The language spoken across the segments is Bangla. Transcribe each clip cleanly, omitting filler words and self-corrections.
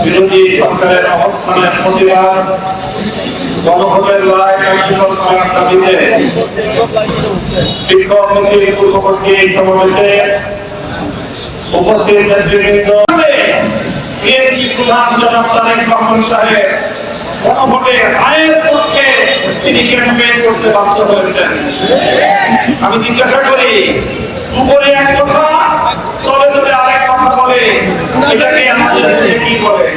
বিরোধী সরকারের অবস্থানের প্রতিবাদ, গণভোটের রায় কার্যকর করার দাবিতে বিক্ষোভ মিছিল পূর্ববর্তী সমাবেশে উপস্থিত নেতৃবৃন্দ, বিএনপি প্রধান জনাব তারেক রহমান সাহেব গণভোটে রায়ের পক্ষে তিনি ক্যাম্পেইন করতে বাধ্য হয়েছেন। আমি জিজ্ঞাসা করি, উপরে এক কথা, তলে তলে আরেক কথা বলে, এটাকে আমাদের দেশে কি বলে?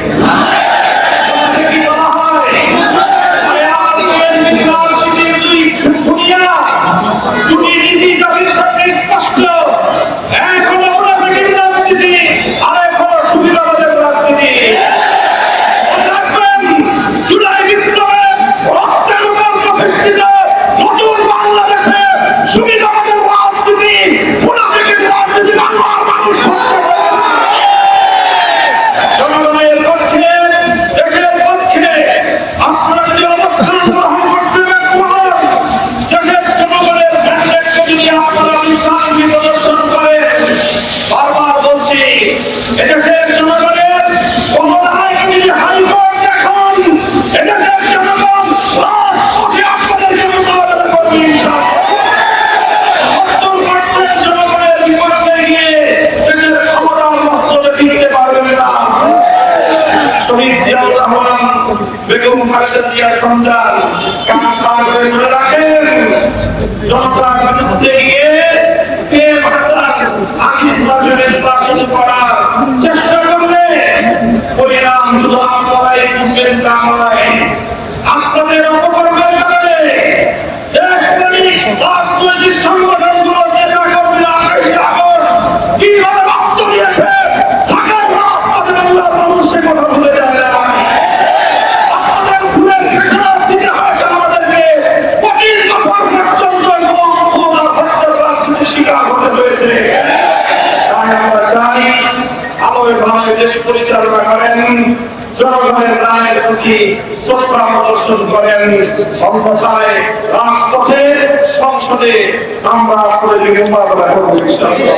বেগম খালেদা জিয়ার সন্তান কান করে ধরে রাখেন, জনতার বিরুদ্ধে গিয়ে নির্বাচন করার চেষ্টা করলে পরিণাম শুধু আপনারাই বুঝবেন তা নয়। আপনাদের অপকর্মের কারণে দেশপ্রেমিক রাজনৈতিক সংগঠনগুলো নেতা কর্মীরা 28 আগস্ট কিভাবে রক্ত দিয়েছে ঢাকার রাজপথে বাংলার মানুষ সে কথা ভুলে যাবে না। দেশ পরিচালনা করেন, জনগণের রায়ের প্রতি শ্রদ্ধা প্রদর্শন করেন, ক্ষমতায় রাজপথে সংসদে আমরা মোকাবেলা করবো ইনশাআল্লাহ।